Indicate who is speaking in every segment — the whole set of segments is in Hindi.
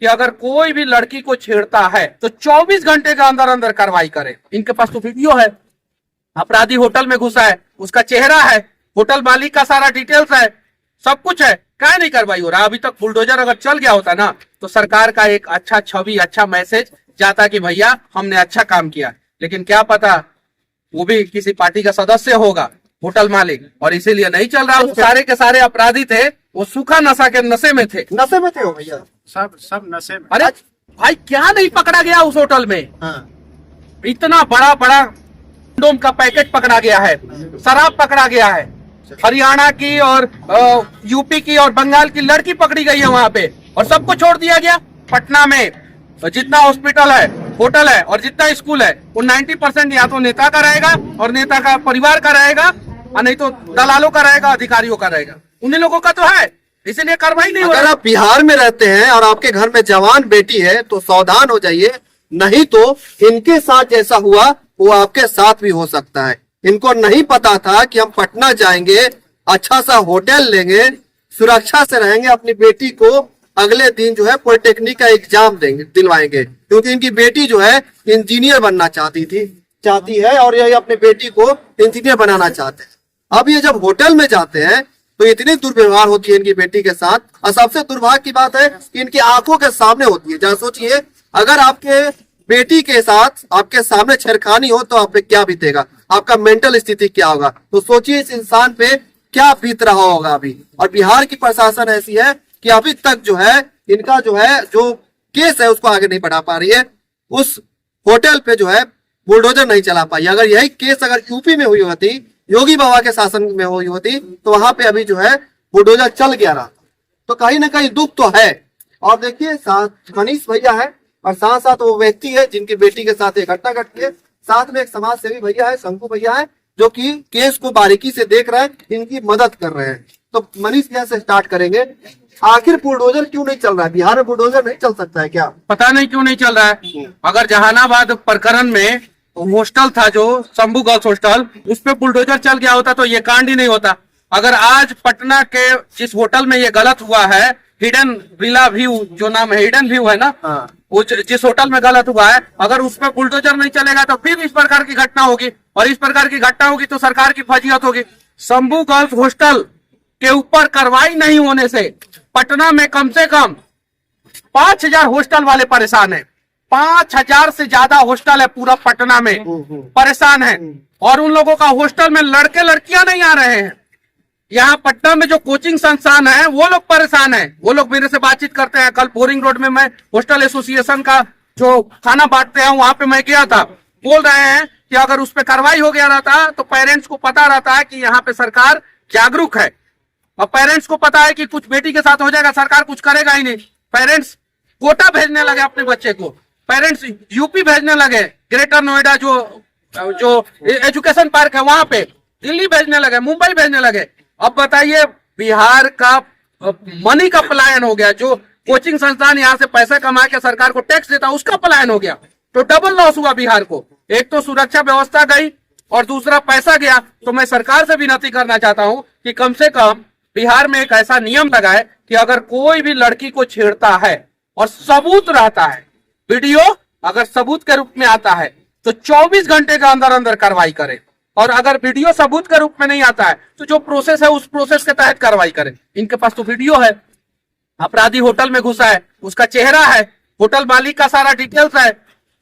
Speaker 1: कि अगर कोई भी लड़की को छेड़ता है तो 24 घंटे के अंदर अंदर कार्रवाई करे। इनके पास तो वीडियो है, अपराधी होटल में घुसा है, उसका चेहरा है, होटल मालिक का सारा डिटेल्स है, सब कुछ है, क्या नहीं कार्रवाई हो रहा। अभी तक बुलडोजर अगर चल गया होता ना तो सरकार का एक अच्छा छवि, अच्छा मैसेज जाता कि भैया हमने अच्छा काम किया। लेकिन क्या पता वो भी किसी पार्टी का सदस्य होगा, होटल मालिक, और इसीलिए नहीं चल रहा। सारे के सारे अपराधी थे वो सूखा नशा के नशे में थे।
Speaker 2: नशे में थे हो भैया,
Speaker 3: सब नशे में।
Speaker 1: अरे भाई क्या नहीं पकड़ा गया उस होटल में?
Speaker 2: हाँ।
Speaker 1: इतना बड़ा बड़ा कंडोम का पैकेट पकड़ा गया है, शराब पकड़ा गया है, हरियाणा की और यूपी की और बंगाल की लड़की पकड़ी गई है वहां पे, और सबको छोड़ दिया गया। पटना में जितना हॉस्पिटल है, होटल है और जितना स्कूल है वो 90% या तो नेता का रहेगा और नेता का परिवार का रहेगा, और नहीं तो दलालों का रहेगा, अधिकारियों का रहेगा। उन्हीं लोगों का तो है, इसीलिए कार्रवाई नहीं हो रही।
Speaker 2: अगर आप बिहार में रहते हैं और आपके घर में जवान बेटी है तो सावधान हो जाइए, नहीं तो इनके साथ जैसा हुआ वो आपके साथ भी हो सकता है। इनको नहीं पता था कि हम पटना जाएंगे, अच्छा सा होटल लेंगे, सुरक्षा से रहेंगे, अपनी बेटी को अगले दिन जो है पॉलिटेक्निक का एग्जाम देंगे, दिलवाएंगे, क्योंकि इनकी बेटी जो है इंजीनियर बनना चाहती है और ये अपनी बेटी को इंजीनियर बनाना चाहते हैं। अब ये जब होटल में जाते हैं तो इतनी दुर्व्यवहार होती है इनकी बेटी के साथ, और सबसे दुर्भाग्य की बात है कि इनकी आंखों के सामने होती है। जरा सोचिए, अगर आपके बेटी के साथ आपके सामने छेड़खानी हो तो आप पे क्या बीतेगा, आपका मेंटल स्थिति क्या होगा। तो सोचिए इस इंसान पे क्या बीत रहा होगा अभी। और बिहार की प्रशासन ऐसी है कि अभी तक जो है इनका जो केस है उसको आगे नहीं बढ़ा पा रही है। उस होटल पे जो है बुलडोजर नहीं चला पाई। अगर यही केस अगर यूपी में हुई होती, योगी बाबा के शासन में हुई होती, तो वहां पे अभी जो है बुलडोजर चल गया रहा। तो कहीं ना कहीं दुख तो है। और देखिए साथ मनीष भैया है और साथ साथ वो व्यक्ति है जिनकी बेटी के साथ एक घटना घटी है, साथ में एक समाज सेवी भैया है, शंकु भैया है, जो कि केस को बारीकी से देख रहे हैं, इनकी मदद कर रहे हैं। तो मनीष भैया से स्टार्ट करेंगे, आखिर बुलडोजर क्यों नहीं चल रहा है? बिहार में बुलडोजर नहीं चल सकता है क्या?
Speaker 1: पता नहीं क्यों नहीं चल रहा है। अगर जहानाबाद प्रकरण में हॉस्टल था जो शंभू गर्ल्स हॉस्टल, उस पे बुलडोजर चल गया होता तो ये कांड ही नहीं होता। अगर आज पटना के जिस होटल में ये गलत हुआ है, हिडन विला व्यू जो नाम है, हिडन व्यू है ना, वो जिस होटल में गलत हुआ है, अगर उस पर बुलडोजर नहीं चलेगा तो फिर इस प्रकार की घटना होगी, और इस प्रकार की घटना होगी तो सरकार की फजीहत होगी। शंभू गर्ल्स हॉस्टल के ऊपर कार्रवाई नहीं होने से पटना में कम से कम 5000 हॉस्टल वाले परेशान है। 5000 से ज्यादा हॉस्टल है पूरा पटना में परेशान है, और उन लोगों का हॉस्टल में लड़के लड़कियां नहीं आ रहे हैं। यहाँ पटना में जो कोचिंग संस्थान है वो लोग परेशान है। वो लोग मेरे से बातचीत करते हैं। कल बोरिंग रोड में मैं हॉस्टल एसोसिएशन का जो खाना बांटते हैं वहां पे मैं गया था, बोल रहे हैं कि अगर उस पर कार्रवाई हो गया रहता तो पेरेंट्स को पता रहता है कि यहाँ पे सरकार जागरूक है, और पेरेंट्स को पता है कि कुछ बेटी के साथ हो जाएगा सरकार कुछ करेगा ही नहीं। पेरेंट्स कोटा भेजने लगे अपने बच्चे को, पेरेंट्स यूपी भेजने लगे, ग्रेटर नोएडा जो एजुकेशन पार्क है वहां पे, दिल्ली भेजने लगे, मुंबई भेजने लगे। अब बताइए बिहार का मनी का पलायन हो गया। जो कोचिंग संस्थान यहाँ से पैसा कमा के सरकार को टैक्स देता उसका पलायन हो गया, तो डबल लॉस हुआ बिहार को। एक तो सुरक्षा व्यवस्था गई और दूसरा पैसा गया। तो मैं सरकार से विनती करना चाहता हूँ कि कम से कम बिहार में एक ऐसा नियम लगाए कि अगर कोई भी लड़की को छेड़ता है और सबूत रहता है, वीडियो अगर सबूत के रूप में आता है तो 24 घंटे के अंदर अंदर कार्रवाई करे, और अगर वीडियो सबूत के रूप में नहीं आता है तो जो प्रोसेस है उस प्रोसेस के तहत कार्रवाई करे। इनके पास तो वीडियो है, अपराधी होटल में घुसा है, उसका चेहरा है, होटल मालिक का सारा डिटेल्स है,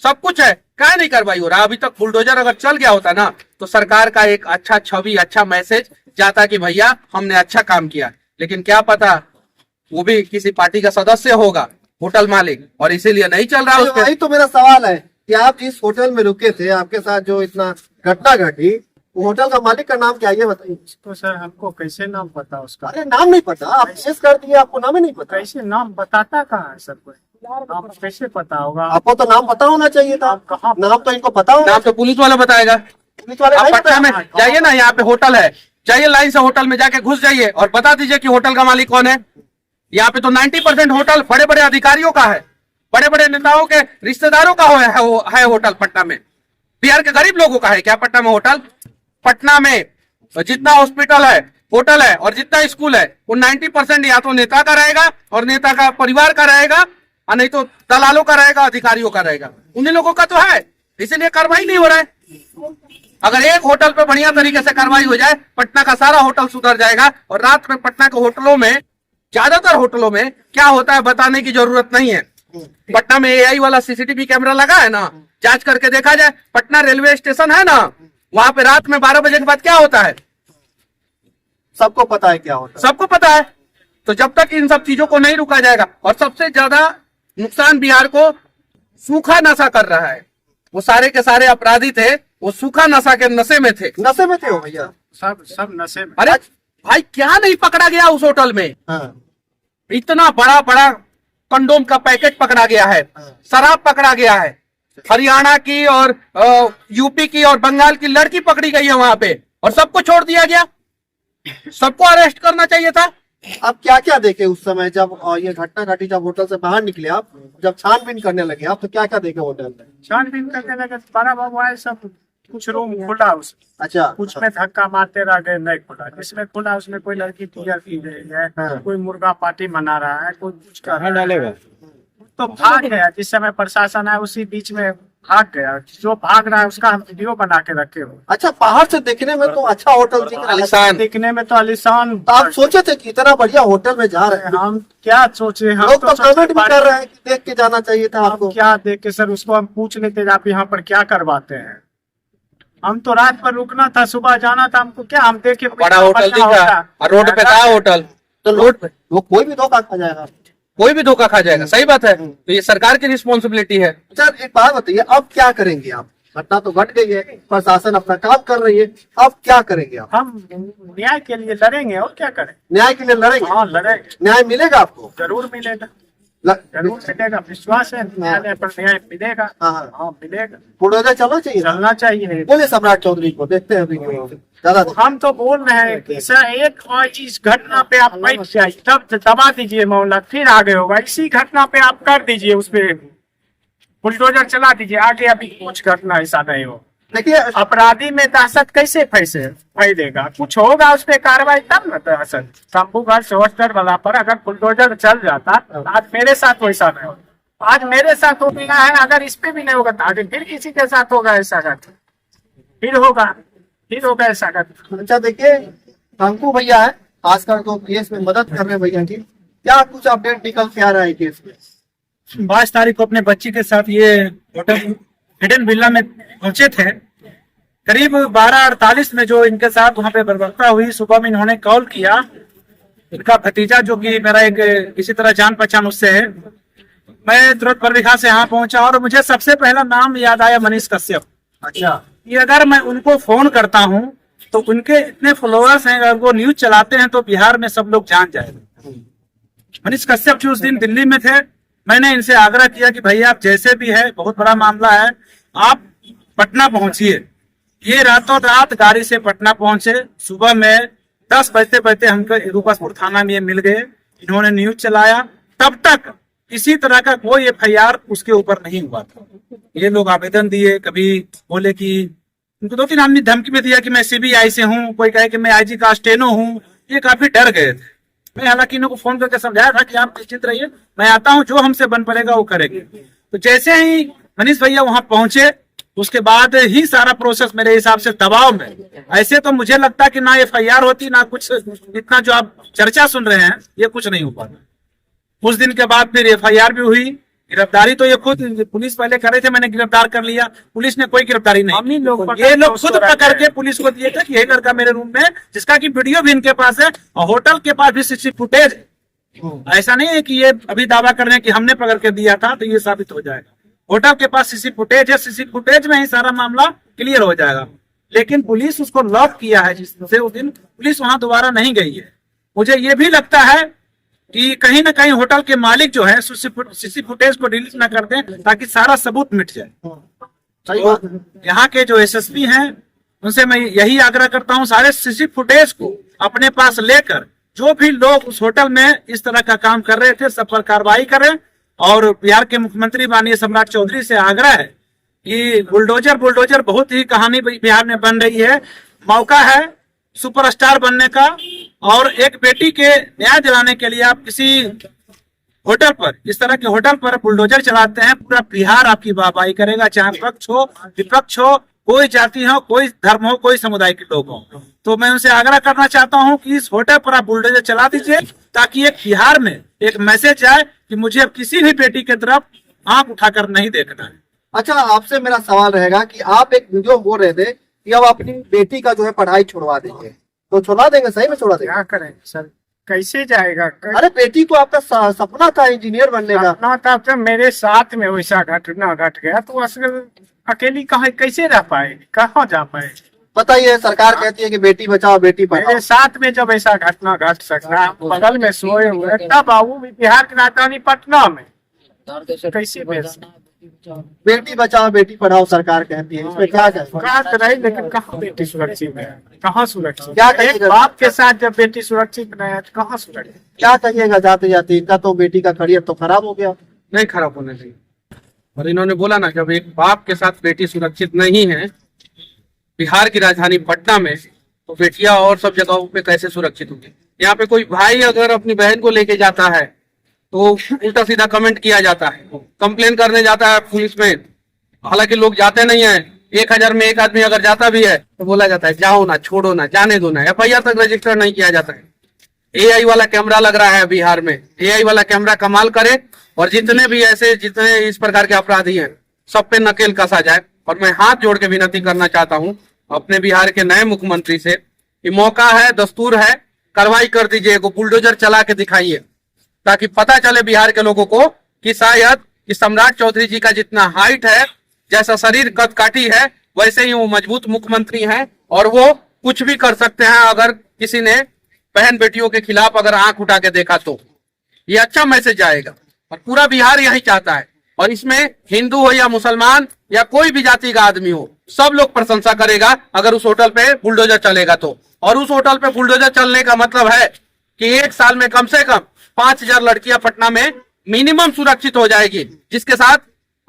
Speaker 1: सब कुछ है, क्या नहीं कार्रवाई हो रहा। अभी तक बुलडोजर अगर चल गया होता ना तो सरकार का एक अच्छा छवि, अच्छा मैसेज जाता कि भैया हमने अच्छा काम किया। लेकिन क्या पता वो भी किसी पार्टी का सदस्य होगा, होटल मालिक, और इसीलिए नहीं चल रहा।
Speaker 2: वही तो मेरा सवाल है कि आप जिस होटल में रुके थे, आपके साथ जो इतना घटना घटी, वो होटल का मालिक का नाम क्या है ये बताइए।
Speaker 3: तो सर हमको कैसे नाम पता उसका?
Speaker 2: अरे नाम नहीं पता, आप केस कर दिए, आपको नाम ही नहीं पता।
Speaker 3: कैसे नाम बताता कहाँ है सर? कोई नाम कैसे पता होगा?
Speaker 2: आपको तो नाम पता होना चाहिए था।
Speaker 3: कहाँ?
Speaker 2: नाम तो इनको पता होगा।
Speaker 1: नाम तो पुलिस वाला बताएगा।
Speaker 2: पुलिस वाले
Speaker 1: आप
Speaker 2: नहीं
Speaker 1: पटना में
Speaker 2: बताएंगे।
Speaker 1: जाइए ना, यहाँ पे होटल है, जाइए लाइन से होटल में जाके घुस जाइए और बता दीजिए कि होटल का मालिक कौन है। यहाँ पे तो 90% होटल बड़े बड़े अधिकारियों का है, बड़े बड़े नेताओं के रिश्तेदारों का है होटल पटना में। बिहार के गरीब लोगों का है क्या पटना में होटल? पटना में जितना हॉस्पिटल है, होटल है और जितना स्कूल है वो 90% या तो नेता का रहेगा और नेता का परिवार का रहेगा, और नहीं तो दलालों का रहेगा, अधिकारियों का रहेगा। उन्हीं लोगों का तो है, इसीलिए कार्रवाई नहीं हो रहा है। अगर एक होटल पे बढ़िया तरीके से कार्रवाई हो जाए, पटना का सारा होटल सुधर जाएगा। और रात में पटना के होटलों में, ज्यादातर होटलों में क्या होता है बताने की जरूरत नहीं है। पटना में AI वाला CCTV कैमरा लगा है ना, जांच करके देखा जाए। पटना रेलवे स्टेशन है ना, वहां पे रात में 12 बजे के बाद क्या होता है,
Speaker 2: सबको पता है क्या होता है।
Speaker 1: सबको पता है। तो जब तक इन सब चीजों को नहीं रुका जाएगा, और सबसे ज्यादा नुकसान बिहार को सूखा नशा कर रहा है। वो सारे के सारे अपराधी थे, वो सूखा नशा के नशे में थे।
Speaker 2: नशे में थे हो भैया?
Speaker 3: सब नशे में।
Speaker 1: अरे भाई क्या नहीं पकड़ा गया उस होटल में?
Speaker 2: हाँ।
Speaker 1: इतना बड़ा बड़ा कंडोम का पैकेट पकड़ा गया है, शराब पकड़ा गया है। हरियाणा की और यूपी की और बंगाल की लड़की पकड़ी गई है वहां पे, और सबको छोड़ दिया गया। सबको अरेस्ट करना चाहिए था।
Speaker 2: आप क्या क्या देखे उस समय जब ये घटना घटी, जब होटल से बाहर निकले आप, जब छानबीन करने लगे आप, तो क्या क्या देखे होटल में?
Speaker 3: छानबीन करने लगे, बड़ा मोबाइल सब कुछ रूम खुला उस,
Speaker 2: अच्छा,
Speaker 3: कुछ में धक्का मारते रह गए, नहीं खुला। जिसमें खुला उसमें कोई लड़की पूजा की रही है,
Speaker 2: हाँ।
Speaker 3: कोई मुर्गा पार्टी मना रहा है, कोई कुछ कर रहा है।
Speaker 1: डालेगा
Speaker 3: तो भाग गया। जिस समय प्रशासन है उसी बीच में भाग गया। जो भाग रहा है उसका हम वीडियो बना के रखे हो।
Speaker 2: अच्छा, बाहर से देखने में तो अच्छा होटल दिख रहा है,
Speaker 1: आलीशान।
Speaker 3: दिखने में तो आलीशान।
Speaker 2: तो आप सोचे थे कि इतना बढ़िया होटल में जा रहे हैं?
Speaker 3: हम क्या सोचे, हम
Speaker 2: लोग तो
Speaker 3: सोचे
Speaker 2: कमेंट भी कर रहे हैं कि देख के जाना चाहिए था आपको।
Speaker 3: क्या देख के सर, उसको हम पूछ लेते आप यहाँ पर क्या करवाते हैं। हम तो रात पर रुकना था, सुबह जाना था। हमको क्या, हम देखे
Speaker 1: बड़ा होटल दिख रहा है, और रोड पे था होटल।
Speaker 2: तो रोड पे वो कोई भी धोखा खा जाएगा,
Speaker 1: कोई भी धोखा खा जाएगा। सही बात है, तो ये सरकार की रिस्पॉन्सिबिलिटी है।
Speaker 2: सर एक बात बताइए, अब क्या करेंगे आप? घटना तो घट गई है, प्रशासन अपना काम कर रही है, अब क्या करेंगे आप?
Speaker 3: हम न्याय के लिए लड़ेंगे, और क्या करें।
Speaker 2: न्याय के लिए लड़ेंगे?
Speaker 3: हाँ लड़ेंगे,
Speaker 2: न्याय मिलेगा आपको?
Speaker 3: जरूर मिलेगा,
Speaker 2: ल-
Speaker 3: जरूर मिलेगा। विश्वास है न्यायालय पर, न्याय मिलेगा।
Speaker 2: हाँ, हाँ।
Speaker 3: हाँ मिलेगा,
Speaker 2: बुलडोजर चलना चाहिए।
Speaker 3: चलना चाहिए।
Speaker 2: बोले सम्राट चौधरी को, देखते हैं अभी ज्यादा।
Speaker 3: हम तो बोल रहे हैं कि सर एक और इस घटना पे आप बैठ जाइए, तब दबा दीजिए मामला, फिर आगे होगा। इसी घटना पे आप कर दीजिए, उस पे बुलडोजर चला दीजिए, आगे अभी कुछ घटना ऐसा नहीं हो।
Speaker 2: देखिए,
Speaker 3: अपराधी में दहशत कैसे फैलेगा? कुछ होगा उस पे कार्रवाई, तब न दहशत। शंभूगढ़ हॉस्टल वाला पर अगर बुलडोजर चल जाता, आज मेरे साथ वैसा नहीं होता। आज मेरे साथ हो गया है, अगर इस पे भी नहीं होगा तो आगे फिर किसी के साथ होगा ऐसा घटना, फिर होगा ऐसा घटना।
Speaker 2: अच्छा देखिए, शंकु भैया है, खासकर तो केस में मदद कर रहे हैं भैया की। क्या कुछ अपडेट निकल के आ रहा है केस में?
Speaker 4: 22 तारीख को अपने बच्ची के साथ ये होटल हिडन विला में पहुंचे थे। करीब 12:48 में जो इनके साथ वहां पे बर्बरता हुई, सुबह में इन्होंने कॉल किया। इनका भतीजा जो कि मेरा एक किसी तरह जान पहचान उससे है, मैं तुरंत बरबीघा से यहाँ पहुंचा, और मुझे सबसे पहला नाम याद आया मनीष कश्यप।
Speaker 2: अच्छा,
Speaker 4: कि अगर मैं उनको फोन करता हूं तो उनके इतने फॉलोअर्स हैं, अगर वो न्यूज चलाते हैं तो बिहार में सब लोग जान जाएंगे। मनीष कश्यप जी उस दिन दिल्ली में थे। मैंने इनसे आग्रह किया कि भैया आप जैसे भी है, बहुत बड़ा मामला है, आप पटना पहुंचिए। ये रातों रात गाड़ी से पटना पहुंचे। सुबह में 10 बजते बजते हमको रूपसपुर थाना में ये मिल गए। इन्होंने न्यूज चलाया, तब तक किसी तरह का कोई FIR उसके ऊपर नहीं हुआ था। ये लोग आवेदन दिए, कभी बोले कि उनको 2-3 आदमी धमकी में दिया कि मैं CBI से हूँ, कोई कहे कि मैं IG का स्टेनो हूँ। ये काफी डर गए थे। मैं हालांकि इनको फोन करके समझाया था कि आप निश्चिंत रहिए, मैं आता हूँ, जो हमसे बन पड़ेगा वो करेंगे। तो जैसे ही मनीष भैया वहां पहुंचे, उसके बाद ही सारा प्रोसेस मेरे हिसाब से दबाव में, ऐसे तो मुझे लगता कि ना FIR होती, ना कुछ इतना जो आप चर्चा सुन रहे हैं ये कुछ नहीं हो पाता। कुछ दिन के बाद फिर FIR भी हुई, गिरफ्तारी तो ये खुद पुलिस पहले कर रहे थे, मैंने गिरफ्तार कर लिया, पुलिस ने कोई गिरफ्तारी नहीं। ये लोग खुद पकड़ के पुलिस को दिए थे कि ये लड़का मेरे रूम में, जिसका की वीडियो भी इनके पास है, और होटल के पास भी CCTV फुटेज। ऐसा नहीं है कि ये अभी दावा कर रहे हैं कि हमने पकड़ के दिया था, तो ये साबित हो जाएगा। होटल के पास CCTV फुटेज है, CCTV फुटेज में ही सारा मामला क्लियर हो जाएगा। लेकिन पुलिस उसको लॉक किया है, जिससे उस दिन पुलिस वहां दोबारा नहीं गई है। मुझे ये भी लगता है कि कहीं ना कहीं होटल के मालिक जो है CCTV फुटेज को डिलीट ना कर दें, ताकि सारा सबूत मिट जाए। तो यहाँ के जो SSP हैं, उनसे मैं यही आग्रह करता हूँ, सारे CCTV फुटेज को अपने पास लेकर जो भी लोग उस होटल में इस तरह का काम कर रहे थे, सब पर कार्रवाई करें। और बिहार के मुख्यमंत्री माननीय सम्राट चौधरी से आग्रह है कि बुलडोजर बहुत ही कहानी बिहार में बन रही है। मौका है सुपरस्टार बनने का, और एक बेटी के न्याय दिलाने के लिए आप किसी होटल पर, इस तरह के होटल पर बुलडोजर चलाते हैं, पूरा बिहार आपकी वाहवाही करेगा, चाहे पक्ष हो विपक्ष हो, कोई जाति हो, कोई धर्म हो, कोई समुदाय के लोग हो। तो मैं उनसे आग्रह करना चाहता हूं कि इस होटल पर आप बुलडोजर चला दीजिए, ताकि एक बिहार में एक मैसेज जाए कि मुझे अब किसी भी बेटी की तरफ आंख उठाकर नहीं देखना है।
Speaker 2: अच्छा, आपसे मेरा सवाल रहेगा कि आप एक वीडियो बोल रहे थे कि अब अपनी बेटी का जो है पढ़ाई छुड़वा देंगे, तो छुड़वा देंगे? सही में छुड़वा देंगे?
Speaker 3: क्या करें सर, कैसे जाएगा?
Speaker 2: अरे बेटी को आपका सपना था इंजीनियर बनने का।
Speaker 3: अपना था तो मेरे साथ में वैसा घटना घट गया तो अकेली कहाँ कैसे रह पाएगी, कहाँ जा पाएगी?
Speaker 2: पता ही है, सरकार कहती है कि बेटी बचाओ बेटी पढ़ाओ।
Speaker 3: मेरे साथ में जब ऐसा घटना घट सकता है, बगल में सोए हुए, तब बाबू भी बिहार की राजधानी पटना में कैसे भेज?
Speaker 2: बेटी बचाओ बेटी पढ़ाओ सरकार कहती है, इसमें क्या कहें?
Speaker 3: कहा तो रही, लेकिन कहाँ बेटी सुरक्षित है, कहाँ सुरक्षित?
Speaker 2: क्या
Speaker 3: एक
Speaker 2: कहिएगा?
Speaker 3: बाप के साथ जब बेटी सुरक्षित नहीं है तो कहाँ सुरक्षित?
Speaker 2: क्या कहिएगा जाते जाते? इनका तो बेटी का करियर तो खराब हो गया।
Speaker 1: नहीं खराब होने चाहिए। और इन्होंने बोला ना, जब एक बाप के साथ बेटी सुरक्षित नहीं है बिहार की राजधानी पटना में, तो बेटियां और सब जगहों पे कैसे सुरक्षित होंगी? यहाँ पे कोई भाई अगर अपनी बहन को लेके जाता है तो उल्टा सीधा कमेंट किया जाता है, कंप्लेन करने जाता है पुलिस में। हालांकि लोग जाते नहीं है, 1000 में एक आदमी अगर जाता भी है तो बोला जाता है जाओ ना, छोड़ो ना, जाने दो ना, FIR तक रजिस्टर नहीं किया जाता है। AI वाला कैमरा लग रहा है बिहार में, AI वाला कैमरा कमाल करे और जितने भी ऐसे जितने इस प्रकार के अपराधी हैं सब पे नकेल कसा जाए। और मैं हाथ जोड़ के विनती करना चाहता हूं अपने बिहार के नए मुख्यमंत्री से, ये मौका है, दस्तूर है, कार्रवाई कर दीजिए, बुलडोजर चला के दिखाइए, ताकि पता चले बिहार के लोगों को कि शायद कि सम्राट चौधरी जी का जितना हाइट है, जैसा शरीर कद काठी है, वैसे ही वो मजबूत मुख्यमंत्री हैं और वो कुछ भी कर सकते हैं। अगर किसी ने बहन बेटियों के खिलाफ अगर आंख उठा के देखा तो ये अच्छा मैसेज आएगा और पूरा बिहार यही चाहता है। और इसमें हिंदू हो या मुसलमान या कोई भी जाति का आदमी हो, सब लोग प्रशंसा करेगा अगर उस होटल पे बुलडोजर चलेगा तो। और उस होटल पे बुलडोजर चलने का मतलब है कि एक साल में कम से कम 5000 लड़कियां पटना में मिनिमम सुरक्षित हो जाएगी, जिसके साथ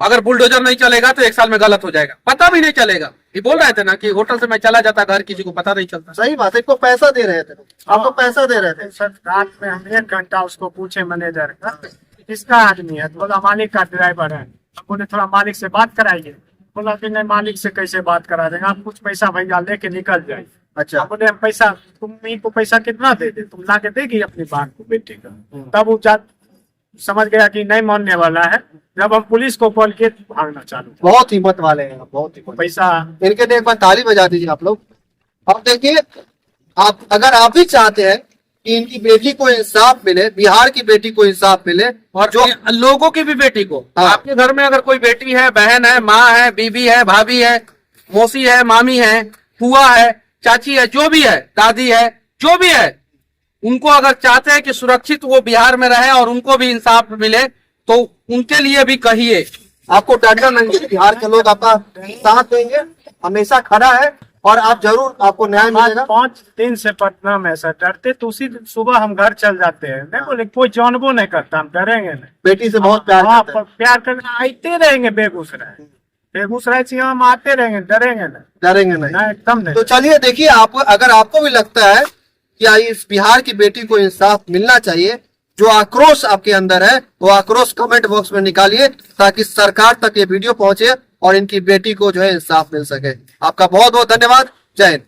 Speaker 1: अगर बुलडोजर नहीं चलेगा तो एक साल में गलत हो जाएगा, पता भी नहीं चलेगा। ये बोल रहे थे ना कि होटल से मैं चला जाता घर, किसी को पता नहीं चलता।
Speaker 2: सही बात है, इनको पैसा दे रहे थे, आपको पैसा दे रहे थे।
Speaker 3: सर रात में हम 1 घंटा उसको पूछे मैनेजर का किसका आदमी है, तो बोला मालिक का ड्राइवर है। अब बोले थोड़ा मालिक से बात कराइए, बोला कि नहीं मालिक से कैसे बात करा देंगे, आप कुछ पैसा भैया लेके निकल जाए।
Speaker 2: अच्छा,
Speaker 3: अब बोले हम पैसा, तुम को पैसा कितना दे दे, तुम ला के देगी अपनी बात को बेटी का। तब वो समझ गया कि नहीं मानने वाला है, जब हम पुलिस को कॉल किए भागना चालू।
Speaker 2: बहुत हिम्मत वाले हैं, बहुत हिम्मत।
Speaker 3: पैसा
Speaker 2: इनके लिए एक बार ताली बजा दीजिए आप लोग। अब देखिए, आप अगर आप भी चाहते हैं कि इनकी बेटी को इंसाफ मिले, बिहार की बेटी को इंसाफ मिले,
Speaker 1: और जो लोगों की भी बेटी को,
Speaker 2: हाँ।
Speaker 1: आपके घर में अगर कोई बेटी है, बहन है, माँ है, बीबी है, भाभी है, मौसी है, मामी है, फुआ है, चाची है, जो भी है, दादी है, जो भी है, उनको अगर चाहते हैं कि सुरक्षित वो बिहार में रहे और उनको भी इंसाफ मिले, तो उनके लिए भी कहिए।
Speaker 2: आपको डरना नहीं है, बिहार के लोग आपका साथ देंगे, हमेशा खड़ा है और आप जरूर, आपको न्याय मिलेगा।
Speaker 3: 5 दिन से पटना में सर डरते, तो उसी दिन सुबह हम घर चल जाते हैं। नहीं बोले कोई जानबो नहीं करता, हम डरेंगे नहीं।
Speaker 2: बेटी से बहुत प्यार
Speaker 3: हाँ,
Speaker 2: करते हैं।
Speaker 3: प्यार करना आते रहेंगे बेगूसराय से हम आते रहेंगे, डरेंगे नहीं,
Speaker 2: डरेंगे नहीं।
Speaker 3: नहीं एकदम नहीं।
Speaker 2: तो चलिए देखिए, आप अगर आपको भी लगता है कि इस बिहार की बेटी को इंसाफ मिलना चाहिए, जो आक्रोश आपके अंदर है वो आक्रोश कमेंट बॉक्स में निकालिए, ताकि सरकार तक ये वीडियो पहुंचे और इनकी बेटी को जो है इंसाफ मिल सके। आपका बहुत बहुत धन्यवाद। जय हिंद।